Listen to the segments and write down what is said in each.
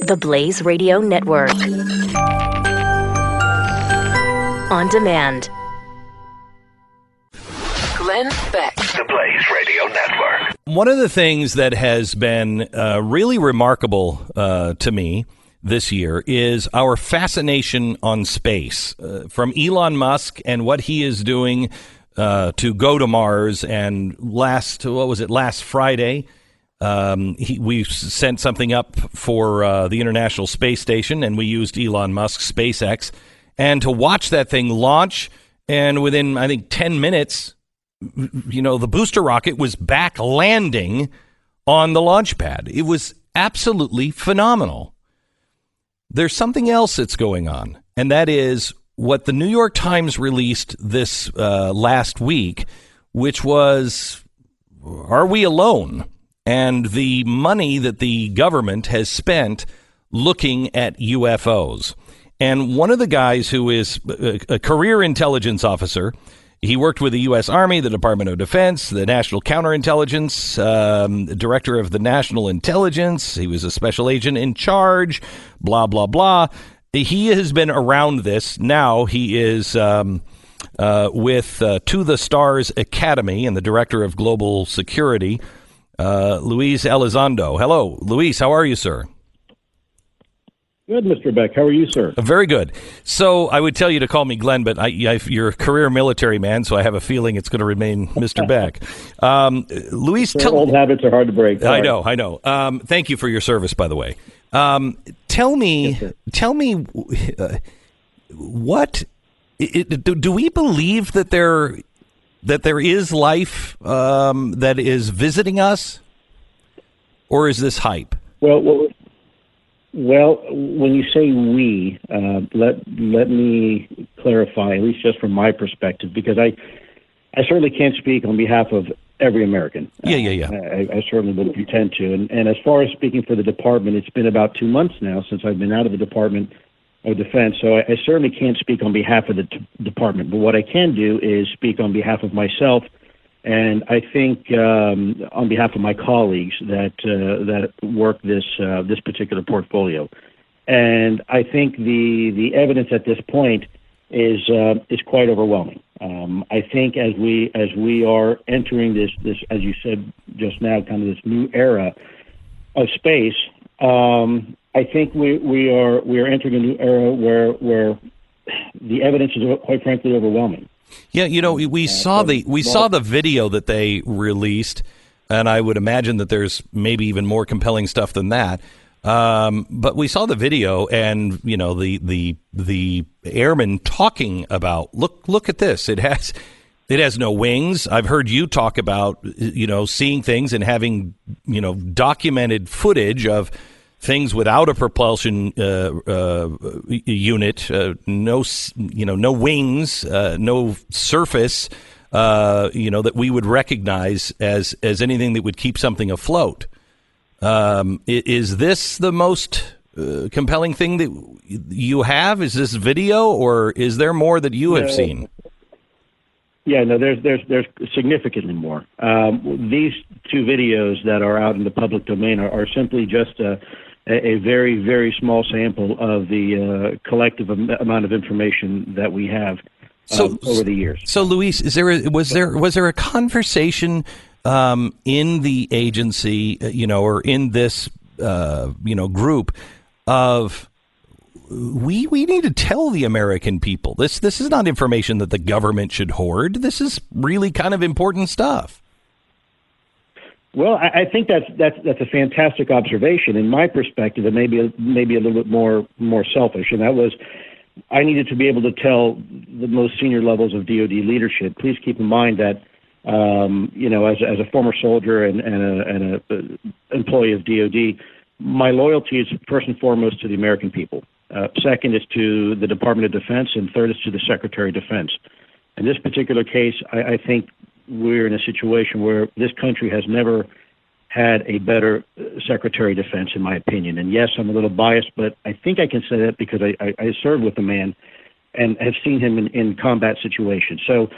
The Blaze Radio Network. On demand. Glenn Beck. The Blaze Radio Network. One of the things that has been really remarkable to me this year is our fascination on space. From Elon Musk and what he is doing to go to Mars. And last Friday, we sent something up for the International Space Station, and we used Elon Musk's SpaceX. And to watch that thing launch, and within, I think, 10 minutes, the booster rocket was back landing on the launch pad. It was absolutely phenomenal. There's something else that's going on, and that is what the New York Times released this last week, which was, are we alone? And the money that the government has spent looking at UFOs. And one of the guys who is a career intelligence officer, he worked with the U.S. Army, the Department of Defense, the National Counterintelligence, Director of the National Intelligence. He was a special agent in charge, blah, blah, blah. He has been around this. Now he is with To the Stars Academy and the Director of Global Security, Luis Elizondo. Hello, Luis. How are you, sir? Good, Mr. Beck. How are you, sir? Very good. So I would tell you to call me Glenn, but you're a career military man, so I have a feeling it's going to remain Mr. Beck. Luis, old habits are hard to break. Sorry. I know. Thank you for your service, by the way. Tell me, what do we believe that there is life that is visiting us, or is this hype? Well, when you say we, let me clarify, at least just from my perspective, because I certainly can't speak on behalf of every American. Yeah. I certainly wouldn't pretend to. And as far as speaking for the department, it's been about 2 months now since I've been out of the Department of Defense, so I certainly can't speak on behalf of the department. But what I can do is speak on behalf of myself, and I think on behalf of my colleagues that work this particular portfolio. And I think the evidence at this point is quite overwhelming. I think as we are entering this, as you said just now, kind of this new era of space, I think we are entering a new era where the evidence is quite frankly overwhelming. Yeah, we saw the video that they released, and I would imagine that there's maybe even more compelling stuff than that. But we saw the video, and the airmen talking about look at this. It has no wings. I've heard you talk about seeing things and having documented footage of things without a propulsion unit, no wings, no surface, that we would recognize as anything that would keep something afloat. Is this the most compelling thing that you have? Is this video, or is there more that you have seen? Yeah, no, there's significantly more. These two videos that are out in the public domain are simply just a very, very small sample of the collective amount of information that we have over the years. So, Luis, was there a conversation in the agency, or in this group of we need to tell the American people this is not information that the government should hoard. This is really kind of important stuff. Well, I think that's a fantastic observation. In my perspective, it may be a little bit more selfish, and that was I needed to be able to tell the most senior levels of DoD leadership. Please keep in mind that as a former soldier and an employee of DoD, my loyalty is first and foremost to the American people. Second is to the Department of Defense, and third is to the Secretary of Defense. In this particular case, I think we're in a situation where this country has never had a better Secretary of Defense, in my opinion. And yes, I'm a little biased, but I think I can say that because I served with the man and have seen him in combat situations. So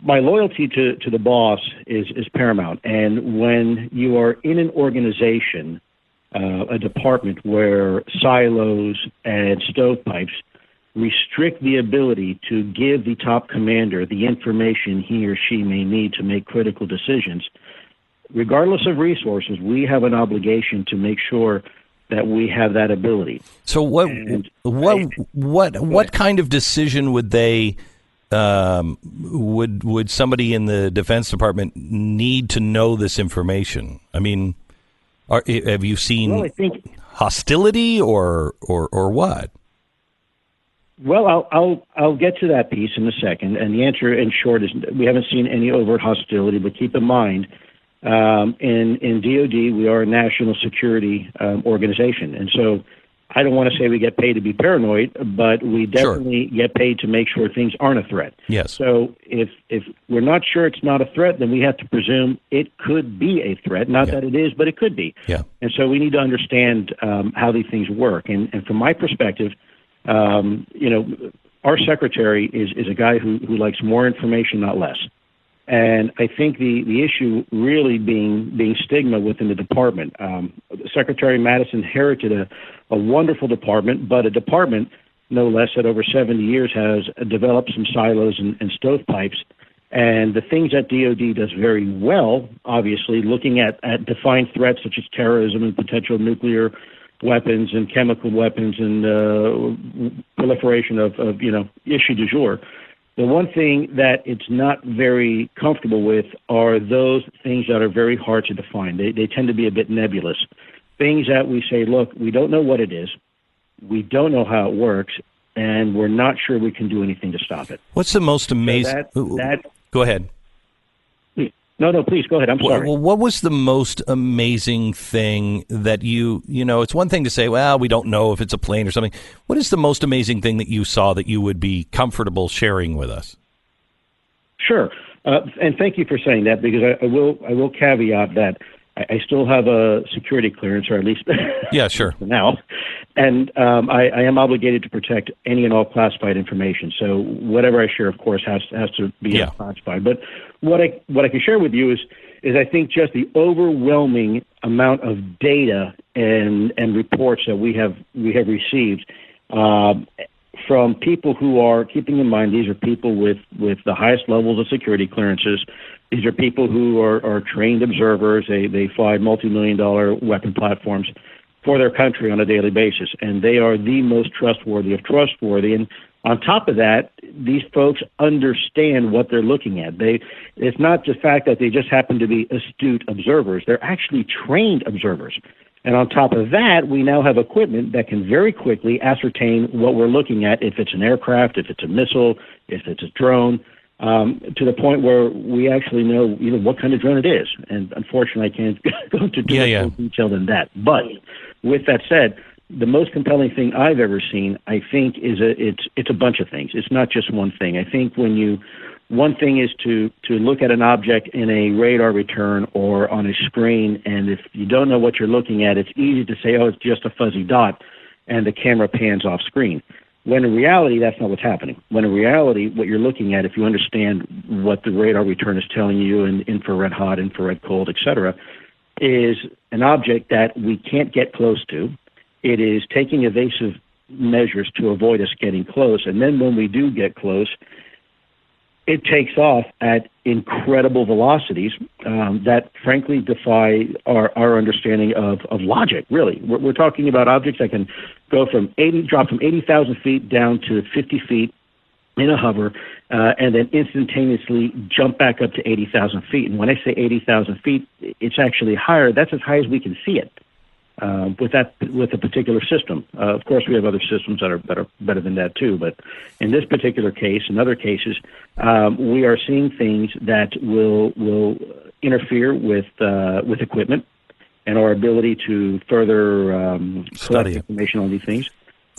my loyalty to the boss is paramount. And when you are in an organization a department where silos and stovepipes restrict the ability to give the top commander the information he or she may need to make critical decisions. Regardless of resources, we have an obligation to make sure that we have that ability. So what kind of decision would they would somebody in the Defense Department need to know this information? I mean, have you seen hostility or what? Well, I'll get to that piece in a second, and the answer, in short, is we haven't seen any overt hostility. But keep in mind, in DoD, we are a national security organization, and so I don't want to say we get paid to be paranoid, but we definitely get paid to make sure things aren't a threat. Yes. So if we're not sure it's not a threat, then we have to presume it could be a threat. Not that it is, but it could be. Yeah. And so we need to understand how these things work. And from my perspective, our secretary is a guy who likes more information, not less. And I think the issue really being stigma within the department. Secretary Mattis inherited a wonderful department, but a department, no less, that over 70 years has developed some silos and stovepipes. And the things that DoD does very well, obviously, looking at defined threats such as terrorism and potential nuclear weapons and chemical weapons and proliferation of issue du jour. The one thing that it's not very comfortable with are those things that are very hard to define. They tend to be a bit nebulous. Things that we say, look, we don't know what it is, we don't know how it works, and we're not sure we can do anything to stop it. What's the most amazing? Go ahead. No, please, go ahead. I'm sorry. Well, what was the most amazing thing that it's one thing to say, well, we don't know if it's a plane or something. What is the most amazing thing that you saw that you would be comfortable sharing with us? Sure. And thank you for saying that, because I will caveat that I still have a security clearance, or at least yeah, sure. for now. And I am obligated to protect any and all classified information. So whatever I share, of course, has to be classified. But what I can share with you is I think just the overwhelming amount of data and reports that we have received from people who are, keeping in mind, these are people with the highest levels of security clearances. These are people who are trained observers. They fly multi-million-dollar weapon platforms for their country on a daily basis, and they are the most trustworthy of trustworthy. And on top of that, these folks understand what they're looking at. It's not the fact that they just happen to be astute observers. They're actually trained observers. And on top of that, we now have equipment that can very quickly ascertain what we're looking at, if it's an aircraft, if it's a missile, if it's a drone, to the point where we actually know what kind of drone it is. And unfortunately, I can't go into too much more detail than that. But with that said, the most compelling thing I've ever seen, I think, is it's a bunch of things. It's not just one thing. I think one thing is to look at an object in a radar return or on a screen, and if you don't know what you're looking at, it's easy to say, oh, it's just a fuzzy dot, and the camera pans off screen. When in reality, that's not what's happening. When in reality, what you're looking at, if you understand what the radar return is telling you in infrared hot, infrared cold, etc., is an object that we can't get close to. It is taking evasive measures to avoid us getting close. And then when we do get close, it takes off at incredible velocities that, frankly, defy our understanding of logic, really. We're talking about objects that can go drop from 80,000 feet down to 50 feet in a hover, and then instantaneously jump back up to 80,000 feet. And when I say 80,000 feet, it's actually higher. That's as high as we can see it. With a particular system. Of course, we have other systems that are better than that too. But in this particular case, in other cases, we are seeing things that will interfere with equipment and our ability to further collect information on these things.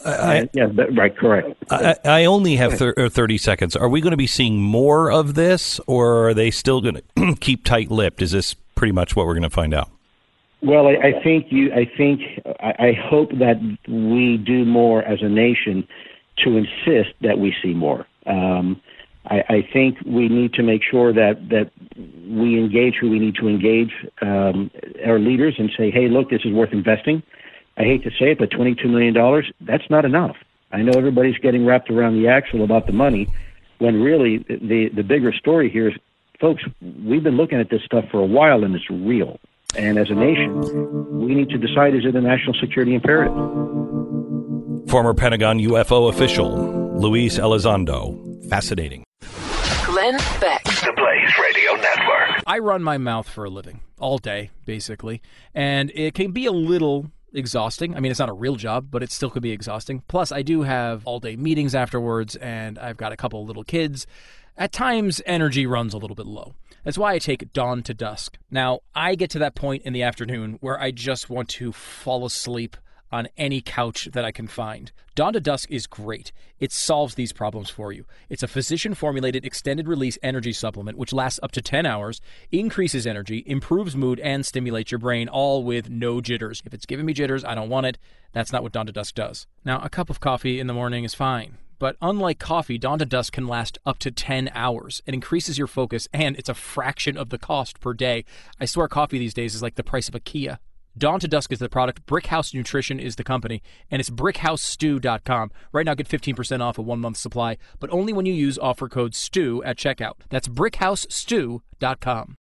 Right, correct. I only have 30 seconds. Are we going to be seeing more of this, or are they still going to keep tight-lipped? Is this pretty much what we're going to find out? Well, I hope that we do more as a nation to insist that we see more. I think we need to make sure that we engage who we need to engage, our leaders, and say, hey, look, this is worth investing. I hate to say it, but $22 million, that's not enough. I know everybody's getting wrapped around the axle about the money, when really the bigger story here is, folks, we've been looking at this stuff for a while, and it's real. And as a nation, we need to decide, is it a national security imperative? Former Pentagon UFO official, Luis Elizondo. Fascinating. Glenn Beck. The Blaze Radio Network. I run my mouth for a living, all day, basically. And it can be a little exhausting. I mean, it's not a real job, but it still could be exhausting. Plus, I do have all-day meetings afterwards, and I've got a couple of little kids. At times, energy runs a little bit low. That's why I take dawn to dusk. Now, I get to that point in the afternoon where I just want to fall asleep on any couch that I can find. Dawn to Dusk is great. It solves these problems for you. It's a physician-formulated extended-release energy supplement which lasts up to 10 hours, increases energy, improves mood, and stimulates your brain, all with no jitters. If it's giving me jitters, I don't want it. That's not what Dawn to Dusk does. Now, a cup of coffee in the morning is fine. But unlike coffee, Dawn to Dusk can last up to 10 hours. It increases your focus, and it's a fraction of the cost per day. I swear coffee these days is like the price of a Kia. Dawn to Dusk is the product, Brickhouse Nutrition is the company, and it's brickhousestew.com. Right now, get 15% off a 1-month supply, but only when you use offer code STEW at checkout. That's brickhousestew.com.